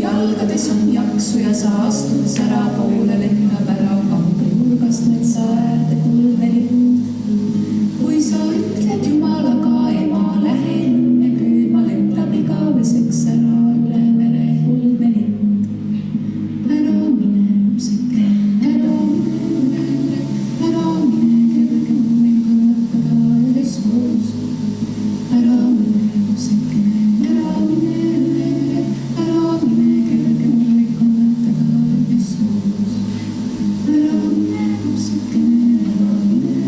jalgades on jaksu ja sa astud sära poole, lendab ära kambi hulgast metsa äärde kuldne lind. Kui sa ütled Jumalaga ema, lähen õnne püüdma, lendab igaveseks ära üle mere kuldne lind. Ära mine, lapseke, ära mine, kerge meil kannatada üheskoos. Ära mine, lapseke, ära mine, kerge meil kannatada üheskoos. Ära mine, lapseke, ära mine,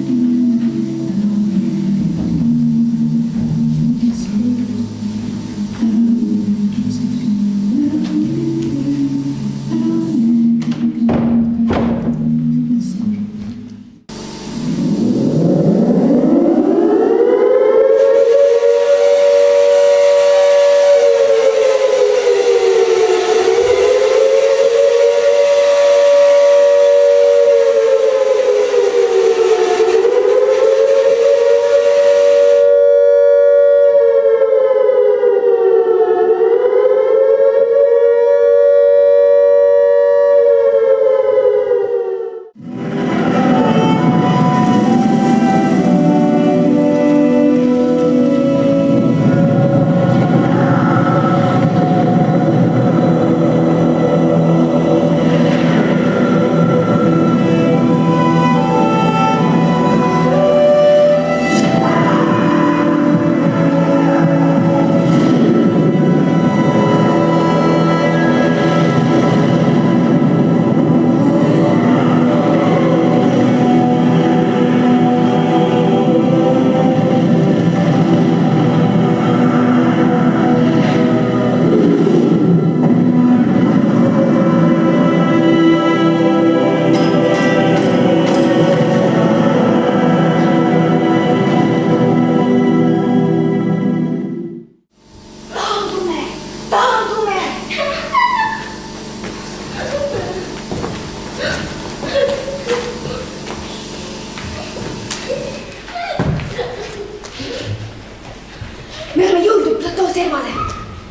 Me oleme jõudnud platoo servale.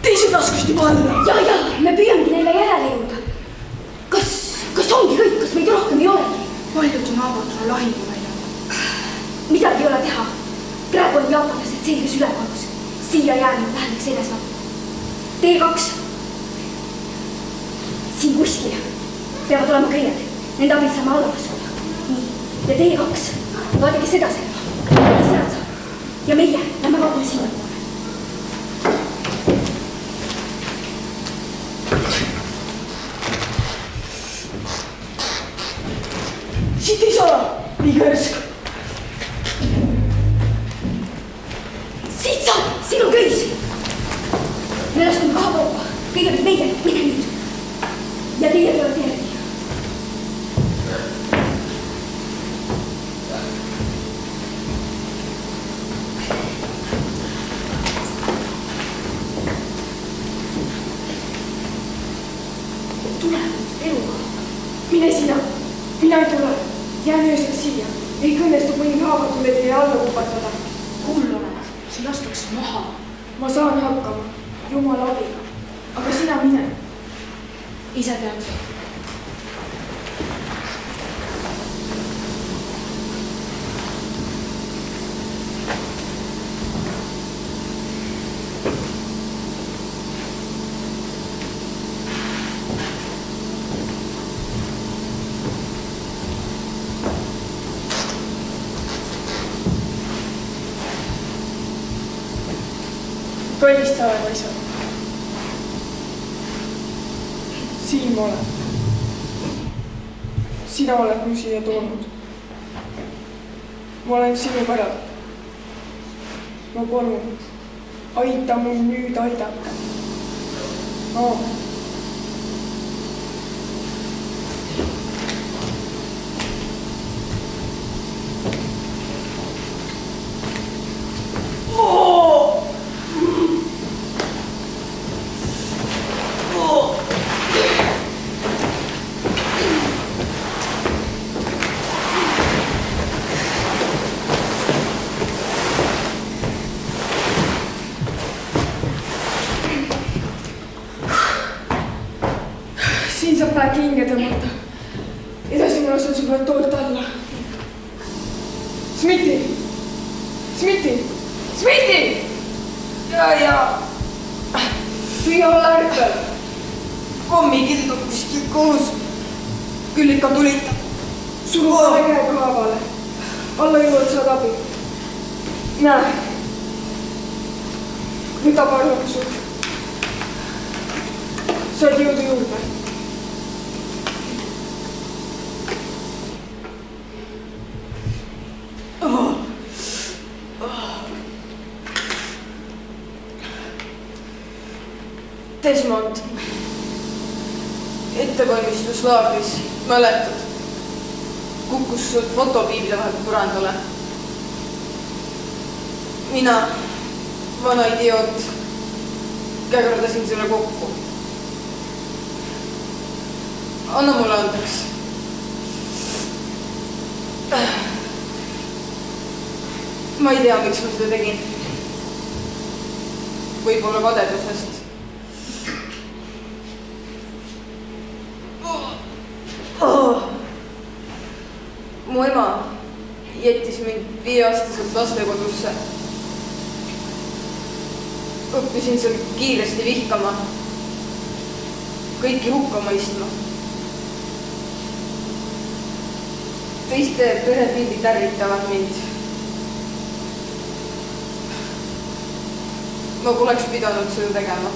Teised laskusid juba alla. Ja, me püüamegi neile järele jõuda. Kas ongi kõik? Kas meid rohkem ei olegi? Paljud on haavatud lahinguvälja. Midagi ei ole teha. Praegu on jaapanlased selges ülekaalus. Siia jäänud läheks edasi. T2. Siin kuskil. Peavad olema kõied. Nende abil saame alla asuda. Nii. Ja T2. Vaadake seda serva. Mis seal saab? Ja meie lähme vaatame sinna poole. Siit ei saa liiga järsk. Siit saab, siin on köis. Me laskume kahapoopa. Kõigepealt meie, mine nüüd. Ja teie peavad järgi. Tule, eluga. Mine sina. Mina ei tule. Jään ööseks siia. Ei kõnnestu mõni haavatule teie alla kupatada. Hull oled, sa lastakse maha. Ma saan hakkama. Jumala abiga. Aga sina mine. Ise tead. Kallist olema isa. Siin ma olen. Sina oled mu siia toonud. Ma olen sinu päralt. Ma palun, aita mul nüüd aidata. Aamen. saad väike hinge tõmmata. Edasi ma lasen sul veel toort alla. Smiti! Smiti! Smiti! Ja. Püüa olla ärkvel. Pommikildub kuskil kohus. Küll ikka tulitab. Sul on vaja käega haavale. Alla jõuad saad abi. Näe. Võta parlaksud. Saad jõudu juurde. Desmond, ettevalmistuslaagris, mäletad, kukkus sul fotopiibli vahel põrandale. Mina, vana idioot, kägurdasin selle kokku. Anna mulle andeks. Ma ei tea, miks ma seda tegin. Võib-olla kadedusest. Mu ema jättis mind 5-aastaselt lastekodusse. Õppisin seal kiiresti vihkama, kõiki hukka mõistma. Teiste perepildid ärritavad mind. Ma poleks pidanud seda tegema.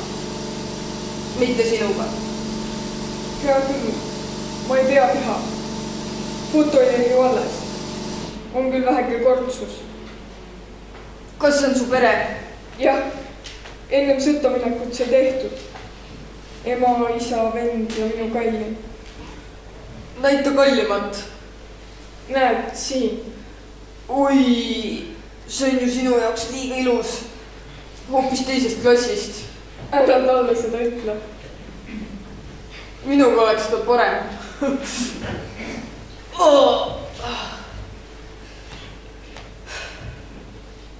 Mitte sinuga. Hea küll, ma ei pea teha. Foto jäi ju alles. On küll väheke kortsus. Kas see on su pere? Jah, ennem sõtta minekut sai tehtud. Ema, isa, vend ja minu kallim. Näita kallimat. Näed, siin. Oi, see on ju sinu jaoks liiga ilus. Hoopis teisest klassist. Ära talle seda ütle. Minuga oleks seda parem.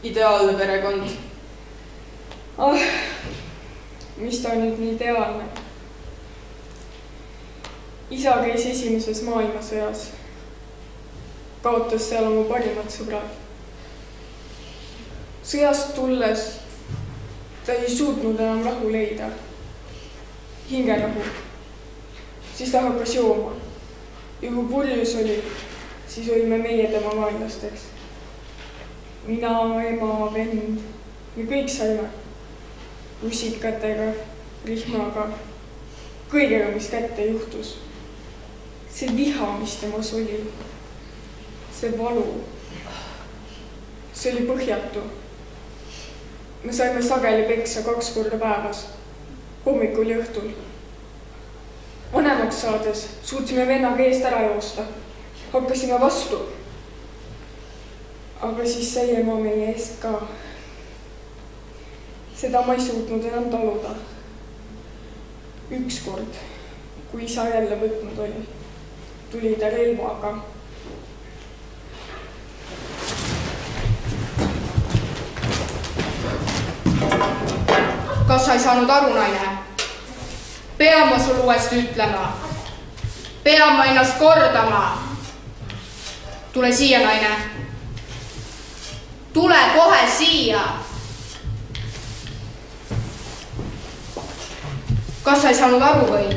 Ideaalne perekond. Mis ta nüüd nii ideaalne? Isa käis esimeses maailmasõjas. Kaotas seal oma parimad sõbrad. Sõjast tulles ta ei suutnud enam rahu leida. Hingerahu. Siis ta hakkas jooma. Ja kui purjus oli, siis olime meie tema vaenlasteks. Mina, ema, vend, me kõik saime. Rusikatega, rihmaga, kõigega, mis kätte juhtus. See viha, mis temas oli, see valu, see oli põhjatu. Me saime sageli peksa 2 korda päevas, hommikul ja õhtul. Vanemaks saades suutsime vennaga eest ära joosta. Hakkasime vastu. Aga siis sai ema meie eest ka. Seda ma ei suutnud enam taluda. Ükskord, kui isa jälle võtnud oli, tuli ta relvaga. Kas sa ei saanud aru, naine? Pea ma sul uuesti ütlema. Pea ma ennast kordama. Tule siia, naine. Tule kohe siia. Kas sa ei saanud aru või?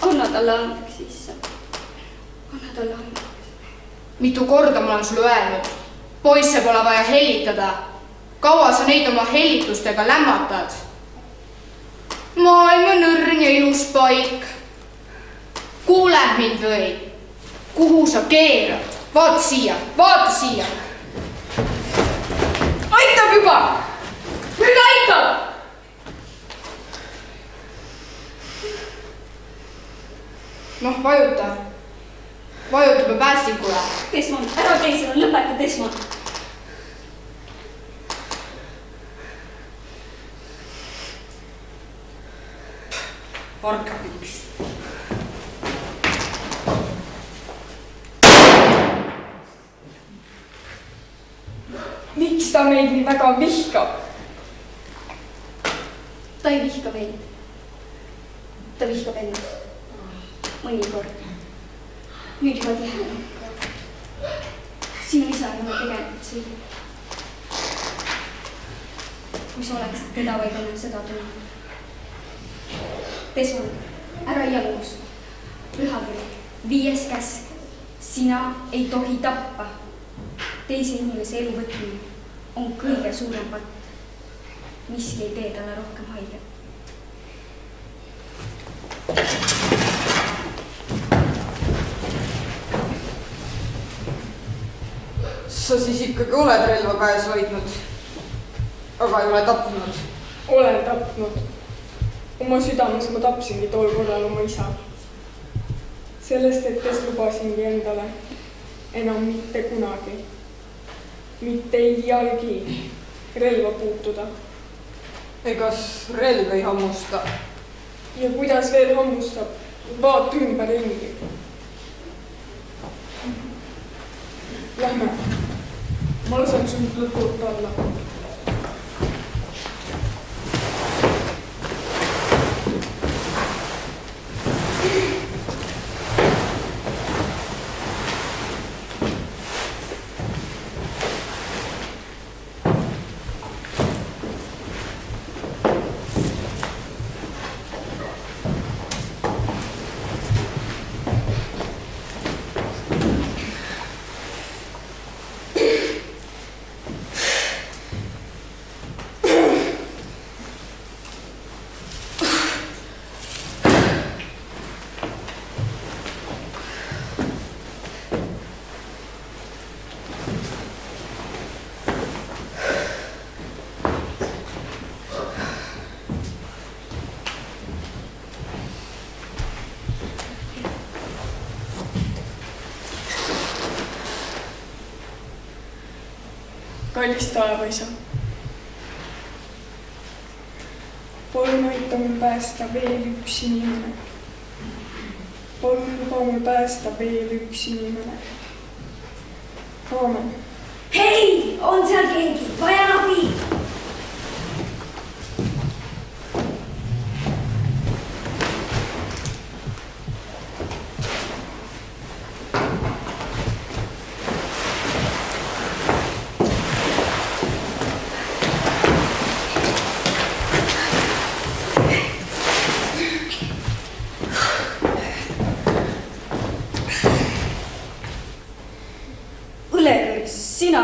Anna talle andeks, issa. Anna talle andeks. Mitu korda ma olen sulle öelnud. Poisse pole vaja hellitada. Kaua sa neid oma hellitustega lämmatad? Maailma nõrn ja ilus paik. Kuuled mind või? Kuhu sa keerad? Vaata siia, vaata siia. Aitab juba! Nüüd aitab! Noh, vajuta. Vajutab ja päästikule. Desmond, ära tee seda, lõpeta, Desmond. Varkapiks. Miks ta meid nii väga vihkab? ta ei vihka meid. Ta vihkab ennast. Mõnikord. Nüüd juba tihedam. Sinu isa ei ole tegelikult siin. Kui sa oleksid teda või enne seda tundnud. Desmond, ära iial unusta. Pühakiri, 5. käsk. Sina ei tohi tappa. Teise inimese elu võtmine on kõige suurem patt. Miski ei tee talle rohkem haiget. Sa siis ikkagi oled relva käes hoidnud, aga ei ole tapnud. Olen tapnud. Oma südames ma tapsingi tol korral oma isa. Sellest hetkest lubasingi endale enam mitte kunagi, mitte iialgi relva puutuda. Egas relv ei hammusta? Ja kuidas veel hammustab? Vaata ümber ringi. Lähme. Ma lasen sind lõpult alla. Kallis taevaisa, palun aita mul päästa veel üks inimene. Palun luba mul päästa veel üks inimene. Aamen. Hei, on seal keegi, vajan abi. Sina,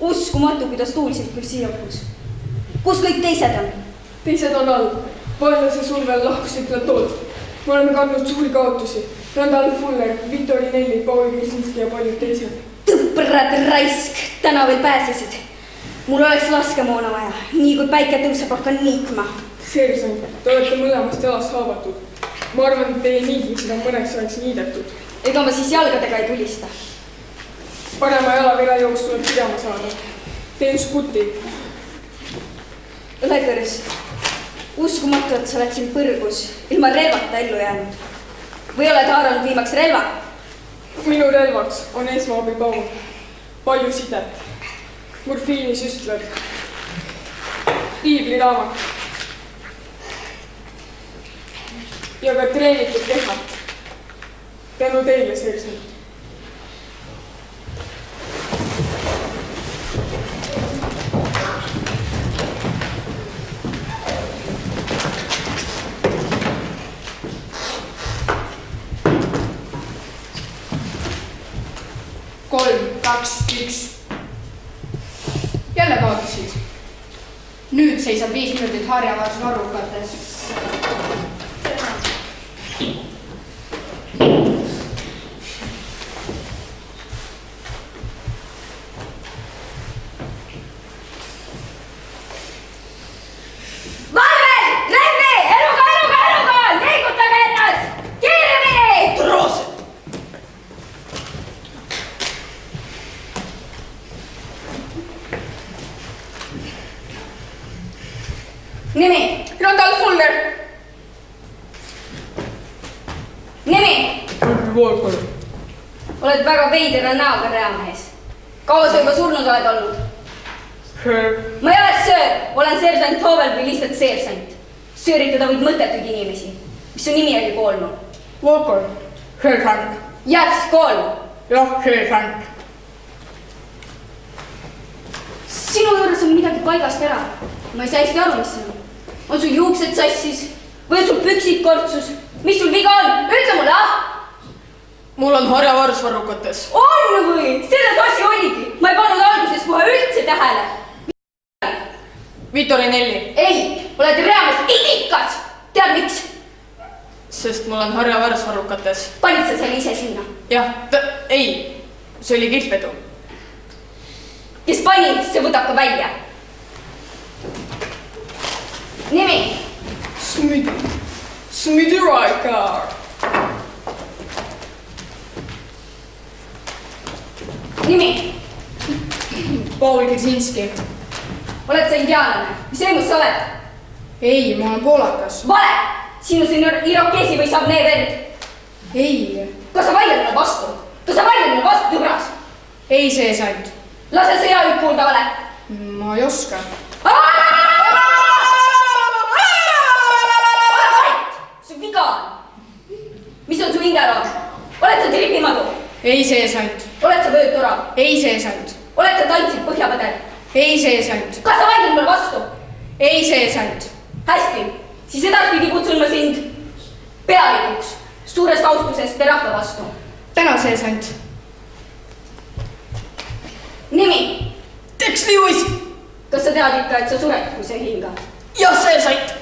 uskumatu, kuidas tuulsid küll siia õhus. Kus kõik teised on? Teised on all. Vaenlase survel lahkusid platoolt. Me oleme kandnud suuri kaotusi. Randall Fuller, Vito Rinelli, Paul Krisinski ja paljud teised. Tõprad raisk, täna veel pääsesid. Mul oleks laskemoona vaja. Nii kui päike tõuseb, hakkan niitma. Seersant, te olete mõlemast jalast haavatud. Ma arvan, et teie niidmised on mõneks ajaks niidetud. Ega ma siis jalgadega ei tulista. Parema jalavira jooks tuleb pidama saada. Teen skuti. Õlekõrs, uskumatu, et sa oled siin põrgus, ilma relvata ellu jäänud. Või oled haaranud viimaks relva? Minu relvaks on esmaabipaun. Palju sidet. Morfiinisüstlad. Piibliraamat. Ja ka treenitud keha. Tänu teile, seersant. Jälle kaotasid. Nüüd seisab 5 minutit harjavars varrukates. Nimi? Randall Fuller. Nimi? Walker. Oled väga veidra näoga reamees. Kaua sa juba surnud oled olnud? Ma ei ole söör, olen seersant Hoovel või lihtsalt seersant. sööritada võid mõttetuid inimesi, mis su nimi oli koolnud. Walker, seersant. Jääd siis koolma. Jah, seersant. Sinu juures on midagi paigast ära. Ma ei saa hästi aru, mis see on. On sul juuksed sassis või on sul püksid kortsus? Mis sul viga on? Ütle mulle, Mul on harjavars varrukates. On või? Selles asi oligi. Ma ei pannud alguses kohe üldse tähele. Vitorinelli. Ei, oled reaalselt idikas. Tead miks? Sest mul on harjavars varrukates. Panid sa selle ise sinna? Jah, ei. See oli kilpedu. Kes pani, see võtab ka välja. Nimi? Smithy Raikar. Nimi? Paul Kirsinski. Oled sa indiaanlane? Mis eemus sa oled? Ei, ma olen poolakas. Vale! Sinus on irokeesi või saab nee verd. Ei. Kas sa vaidled mulle vastu? Kas sa vaidled mulle vastu, türas? Ei, seersant. Lase sõjajuht kuulda, vale. Ma ei oska. Ole vait! Su viga on. Mis on su hingeloom? Oled sa tripimadu? Ei, seersant. Oled sa vöötura? Ei, seersant. Oled sa tantsid põhjapõdel? Ei, seersant. Kas sa vaidled mulle vastu? Ei, seersant. Hästi, siis edaspidi kutsun ma sind pealikuks suurest austusest ja rahva vastu. Täna, seersant. Nimi? Tex Lewis. Kas sa tead ikka, et sa sured, kui sa ei hinga? Jah, seersant.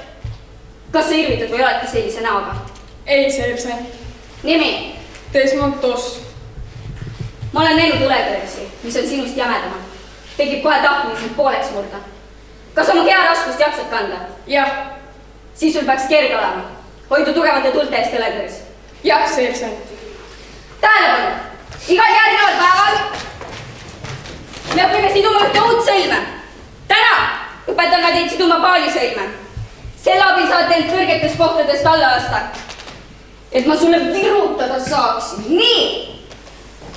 Kas sa irvitad või oledki sellise näoga? Ei, seersant. Nimi? Desmond Doss. Ma olen näinud tuletõrksi, mis on sinust jämedamad. Tekib kohe tahtmine sind pooleks murda. Kas oma kearaskust jaksad kanda? Jah. Siis sul peaks kerge olema. Hoidu tugevate tulte eest tuletõrs. Jah, seersant. Tähelepanu! Igal järgneval päeval me õpime siduma ühte uut sõlme. Täna õpetan ma teid siduma paalisõlme. Selle abil saate end kõrgetest kohtadest alla lasta. Et ma sulle virutada saaksin. Nii!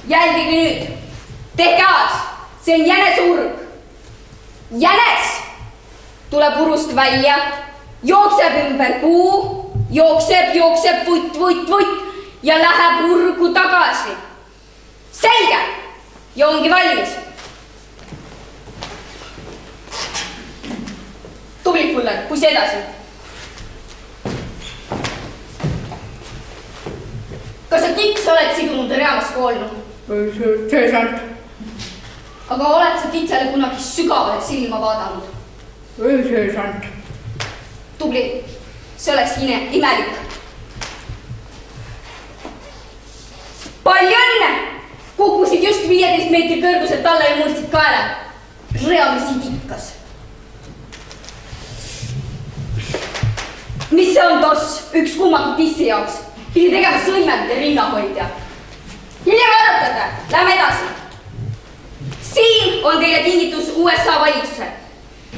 Jälgige nüüd. Tehke aas. See on jänesurg. Jänes tuleb urust välja, jookseb ümber puu, jookseb, vutt ja läheb urgu tagasi. Selge! Ja ongi valmis. Tubli, Fuller, pussi edasi. Kas sa tiks oled sidunud reaalast koolnud? Seersant. Aga oled sa titsele kunagi sügavale silma vaadanud? Ei, seersant. Tubli, see oleks imelik. Palju õnne! Kukkusid just 15 meetri kõrguselt alla ja murdsid kaela. Reaalis idikas. Mis see on, Doss? Üks kummatud tissi jaoks. Pidi tegema sõimete rinnahoidja. Hiljem arutate. Lähme edasi. Siin on teile kingitus USA valitsuse.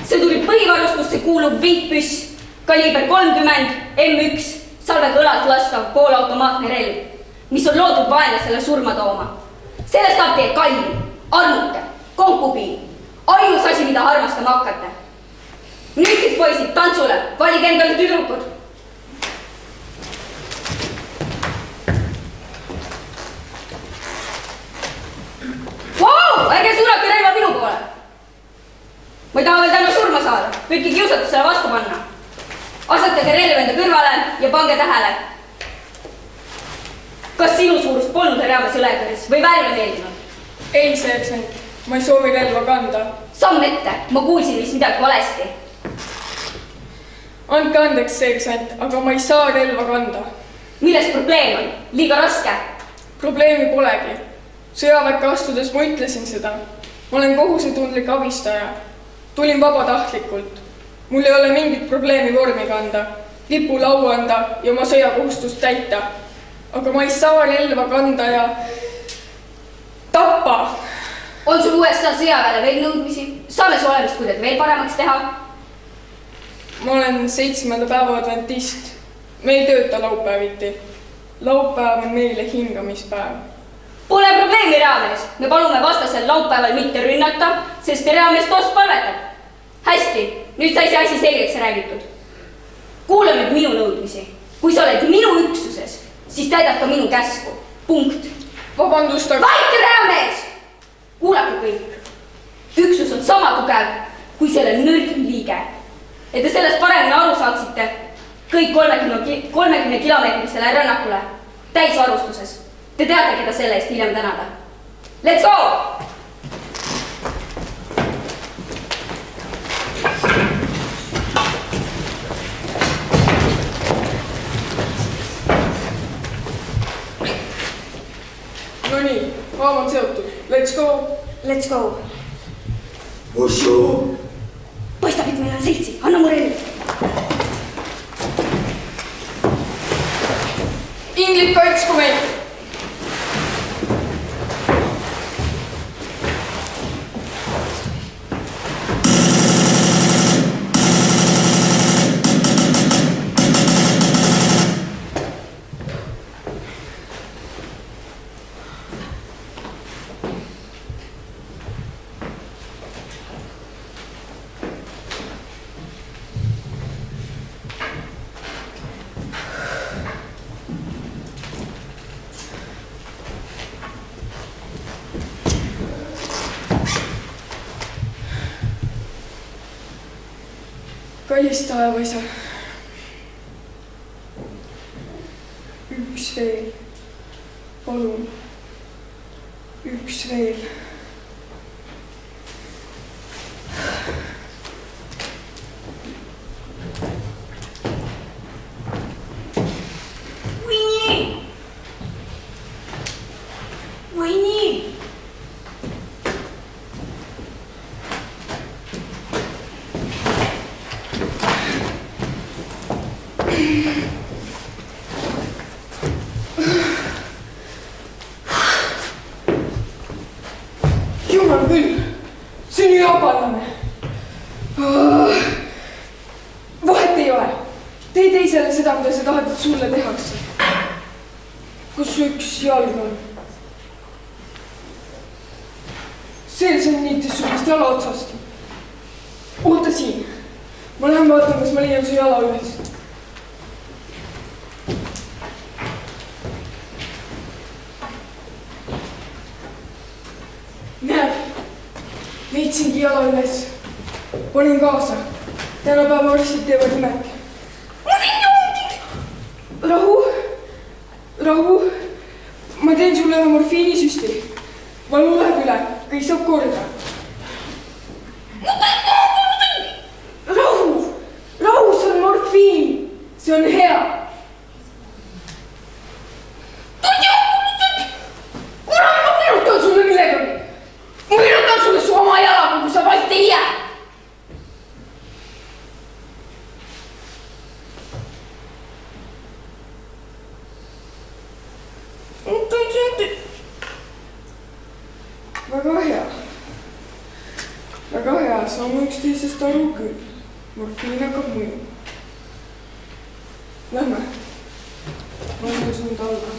See tuli põhivarustusse kuulub vintpüss, kaliiber 30 M1, salvega õlalt lastav poolautomaatne relv, mis on loodud vaenlasele surma tooma. Sellest saab teie kallim, armuke, konkubiin, ainus asi, mida armastama hakkate. Nüüd siis, poisid, tantsule, valige endale tüdrukud. Vau, ärge surake relva minu poole. Ma ei taha veel täna surma saada, võidki kiusatusele vastu panna. Asetage relv enda kõrvale ja pange tähele. Kas sinu suurust polnud reaalses õletõris või väärime meeldinud? Ei, seersant. Ma ei soovi relva kanda. Samm ette, ma kuulsin vist midagi valesti. Andke andeks, seersant, aga ma ei saa relva kanda. Milles probleem on? Liiga raske? Probleemi polegi. Sõjaväkke astudes ma ütlesin seda. Ma olen kohusetundlik abistaja. Tulin vabatahtlikult. Mul ei ole mingit probleemi vormi kanda, lipu lau anda ja oma sõjakohustust täita. Aga ma ei saa relva kanda ja tappa. On sul USA sõjaväele veel nõudmisi? Saame su olemist kuidagi veel paremaks teha? Ma olen 7. päeva adventist. Me ei tööta laupäeviti. Laupäev on meile hingamispäev. Pole probleemi, reaalmees. Me palume vastasel laupäeval mitte rünnata, sest reaalmees Doss palvetab. Hästi, nüüd sai see asi selgeks räägitud. kuula nüüd minu nõudmisi. Kui sa oled minu üksuses, siis täidad ka minu käsku. Punkt. Vabandust, aga... Vaiki reamees! Kuulake kõik. Üksus on sama tugev kui selle nõrgim liige. Et te sellest paremini aru saaksite, kõik 30 kilomeetrisele rännakule täisvarustuses. Te teate, keda selle eest hiljem tänada. Let's go! No nii, haam on seotud. Let's go! Let's go! Ussu! Paistab, et meil on seltsi. Anna mu relv. Ingrid kaitsku meid! Kallis taevaisa. Üks veel. Palun. Üks veel. Jumal küll, see on ju jaapanlane. Vahet ei ole. Tee teisele seda, mida sa tahad, et sulle tehakse. Kus üks jalg on? Selsen niitis su vist jala otsast. Oota siin. Ma lähen vaatan, kas ma leian su jala üles. Näed, leidsingi jala üles. Panin kaasa. Tänapäeva arstid teevad imet. Rahu. Rahu. Ma teen sulle ühe morfiinisüsti. Valu läheb üle. Kõik saab korda. Rahu. Rahu, see on morfiin. See on hea. Kurat, ma virutan sulle millegagi. Ma virutan sulle su oma jalaga, kui sa vait ei jää. Väga hea. Väga hea, saame üksteisest aru küll. Morfiin hakkab mõju. Lähme. Lähme sund alla.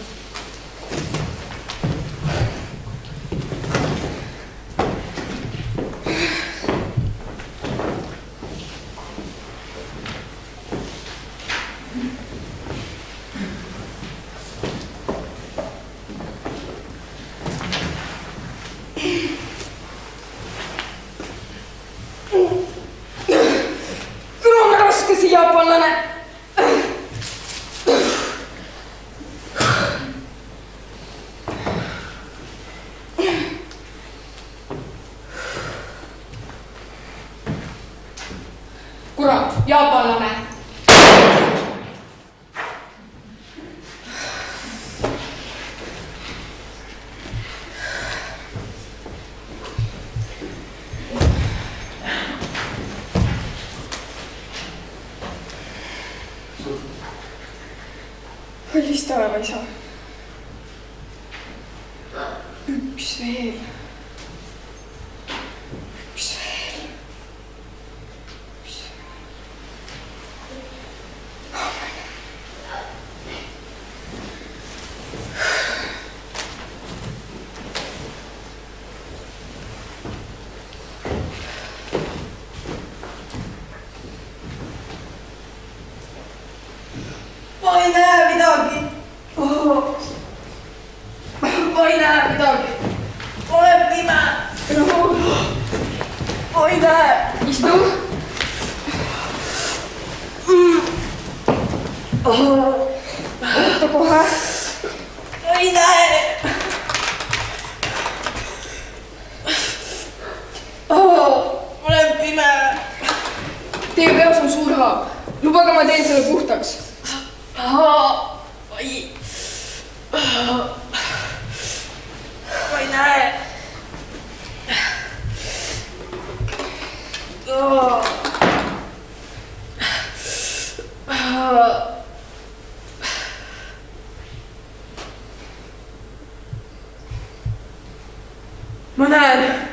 Jaapanlane. Kurat, jaapanlane. Kallis taevaisa. Üks veel. Üks veel. Üks veel. ma ei näe midagi. Ma ei näe midagi. Olen pime. Ma ei näe. Istu. Oota kohe. Ma ei näe. Olen pime. Teie peas on suur haab. Lubage, ma teen selle puhtaks. Ma ei näe. Ma näen.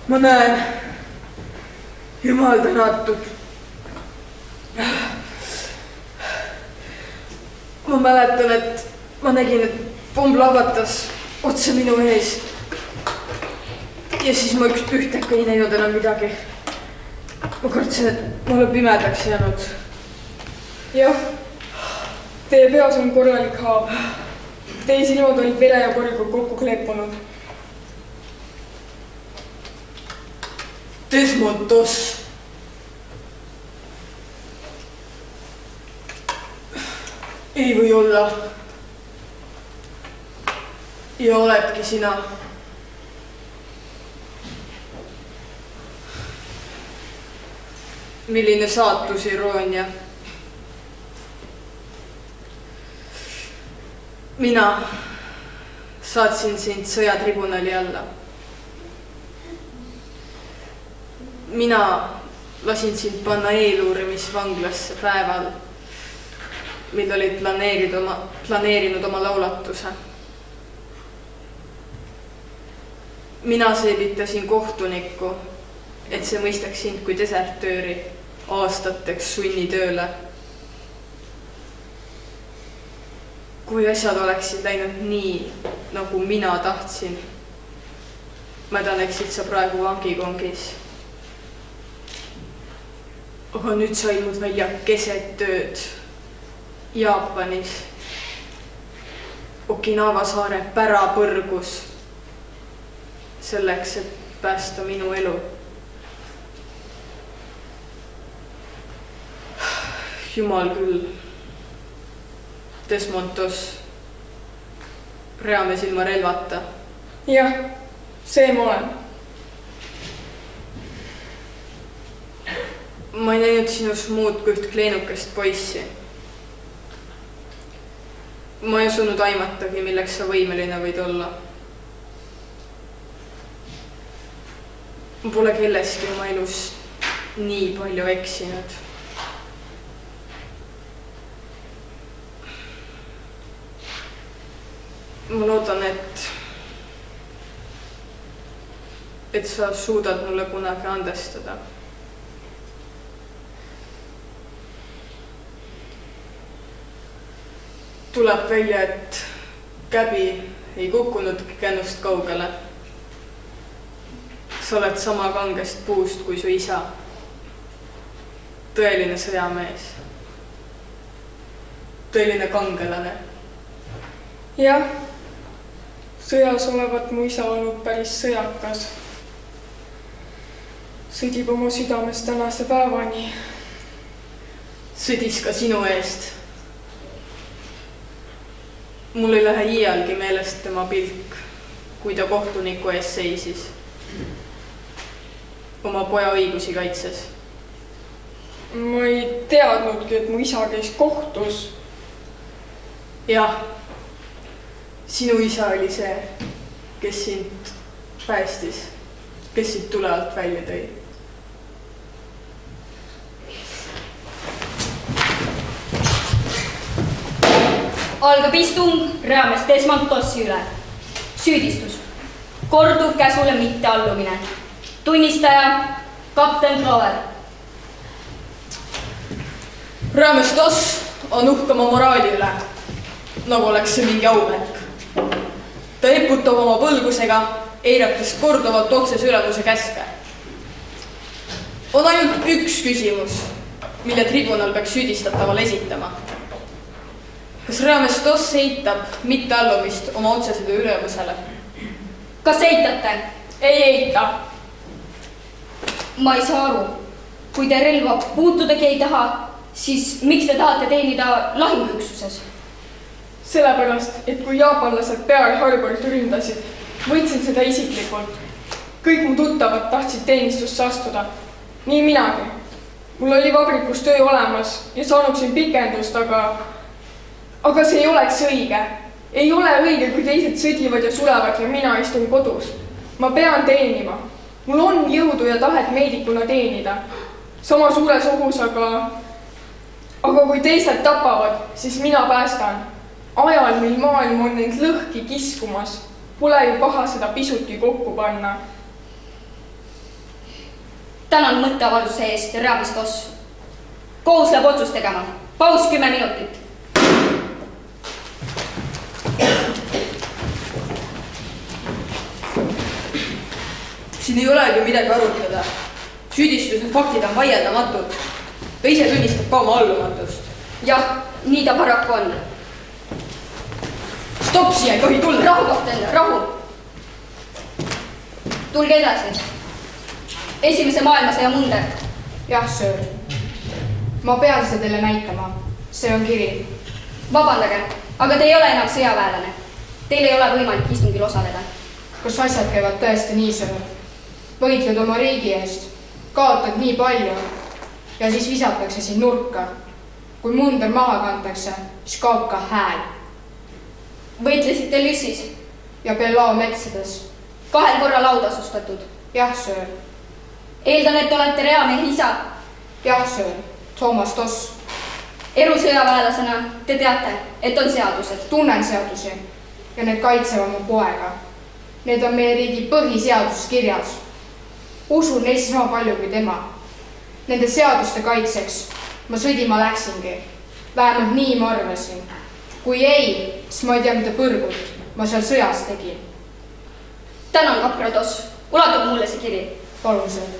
Ma näen. Jumal tänatud. Ma mäletan, et ma nägin, et pomm lahvatas otse minu ees. Ja siis ma ühtäkki ei näinud enam midagi. Ma kartsin, et ma olen pimedaks jäänud. Jah, teie peas on korralik haab. Teie silmad olid vere ja korgu kokku kleepunud. Desmond Doss. Ei või olla. Ja oledki sina. Milline saatusiiroonia. Mina saatsin sind sõjatribunali alla. Mina lasin sind panna eeluurimisvanglasse päeval, mil olid planeerinud oma laulatuse. Mina selgitasin kohtunikku, et see mõistaks sind kui desertööri aastateks sunnitööle. Kui asjad oleksid läinud nii, nagu mina tahtsin, mädaneksid sa praegu vangikongis. Aga nüüd sa ilmud välja keset tööd Jaapanis, Okinawa saare pärapõrgus, selleks, et päästa minu elu. Jumal küll. Desmond Doss, reamees ilma relvata. Jah, see ma olen. Ma ei näinud sinus muud kui üht kleenukest poissi. Ma ei osunud aimatagi, milleks sa võimeline võid olla. Ma pole kelleski oma elus nii palju eksinud. Ma loodan, et sa suudad mulle kunagi andestada. Tuleb välja, et käbi ei kukkunudki kännust kaugele. Sa oled sama kangest puust kui su isa. Tõeline sõjamees. Tõeline kangelane. Jah, sõjas olevat mu isa olnud päris sõjakas. Sõdib oma südames tänase päevani. Sõdis ka sinu eest. Mul ei lähe iialgi meelest tema pilk, kui ta kohtuniku ees seisis. Oma poja õigusi kaitses. Ma ei teadnudki, et mu isa käis kohtus. Jah, sinu isa oli see, kes sind päästis, kes sind tule alt välja tõi. Algab istung reamees Desmond Dossi üle. Süüdistus. Korduv käsule mitte allumine. Tunnistaja kapten Clover. Reamees Doss on uhkema moraali üle, nagu oleks see mingi aumärk. Ta eputab oma põlgusega, eirates korduvalt otses ülemuse käske. on ainult üks küsimus, mille tribunal peaks süüdistatavale esitama. Kas Reamees Toss eitab mitteallumist oma otsesõidu ülemusele? Kas eitate? Ei eita. Ma ei saa aru. Kui te relva puutudagi ei taha, siis miks te tahate teenida lahinguüksuses? Sellepärast, et kui jaapanlased Pearl Harborit ründasid, võtsin seda isiklikult. Kõik mu tuttavad tahtsid teenistusse astuda. Nii minagi. Mul oli vabrikus töö olemas ja saanuksin pikendust, aga see ei oleks õige. Ei ole õige, kui teised sõdivad ja sulevad ja mina istun kodus. Ma pean teenima. Mul on jõudu ja tahet meedikuna teenida. Sama suures ohus, aga kui teised tapavad, siis mina päästan. Ajal, mil maailm on end lõhki kiskumas, pole ju paha seda pisutki kokku panna. Tänan mõtteavalduse eest, Reamees Toss. Kohus läheb otsust tegema. Paus 10 minutit. Siin ei olegi midagi arutada. Süüdistuse faktid on vaieldamatud. Ta ise tunnistab ka oma allumatust. Jah, nii ta paraku on. Stopp, siia ei tohi tulla! Rahu, kapten, rahu! Tulge edasi. Esimese maailmasõja munder. Jah, söör. Ma pean seda teile näitama. See on kiri. Vabandage, aga te ei ole enam sõjaväelane. Teil ei ole võimalik istungil osaleda. Kas asjad käivad tõesti nii, söör? Võitled oma riigi eest, kaotad nii palju ja siis visatakse sind nurka. Kui munder maha kantakse, siis kaob ka hääl. Võitlesite Lüssis? Ja Bellao metsades. 2 korral autasustatud. Jah, söör. Eeldan, et olete Reamehe isa. Jah, söör. Toomas Toss. Erusõjaväelasena te teate, et on seadused. Tunnen seadusi ja need kaitsevad mu poega. Need on meie riigi põhiseaduses kirjas. Usun neisse sama palju kui tema. Nende seaduste kaitseks ma sõdima läksingi. Vähemalt nii ma arvasin. Kui ei, siis ma ei tea, mida põrgut ma seal sõjas tegin. Tänan, kapra Toss. Ulatab mulle see kiri. Palun, söör.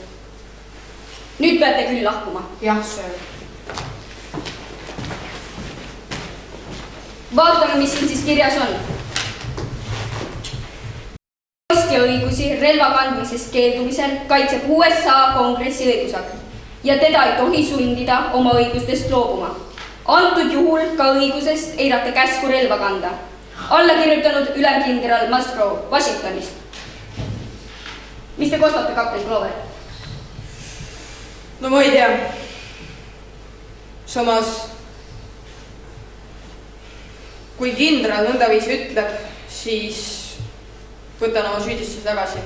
Nüüd peate küll lahkuma. Jah, söör. Vaatame, mis siin siis kirjas on. Ostja õigusi relva kandmisest keeldumisel kaitseb USA kongressi õigusakt ja teda ei tohi sundida oma õigustest loobuma. Antud juhul ka õigusest eirata käsku relva kanda. Alla kirjutanud ülemkindral Musgrove Washingtonist. Mis te kostate, kapten Glover? No ma ei tea. Samas, kui kindral nõndaviisi ütleb, siis võtan oma süüdistuse tagasi.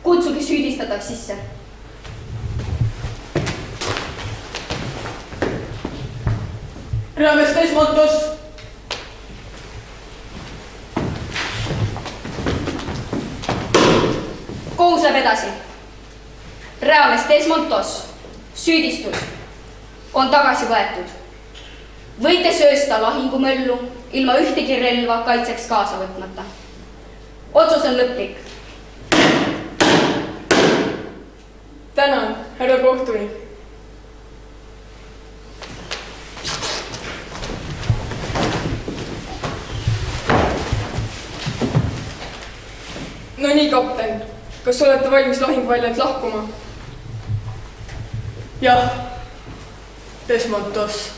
Kutsuge süüdistataks sisse. Reamees Desmond Toss. Kohus läheb edasi. Reamees Desmond Toss. Süüdistus on tagasi võetud. Võite söösta lahingumöllu ilma ühtegi relva kaitseks kaasa võtmata. Otsus on lõplik. Tänan, härra kohtunik. No nii, kapten. Kas olete valmis lahingväljalt lahkuma? Jah, Desmond Toss.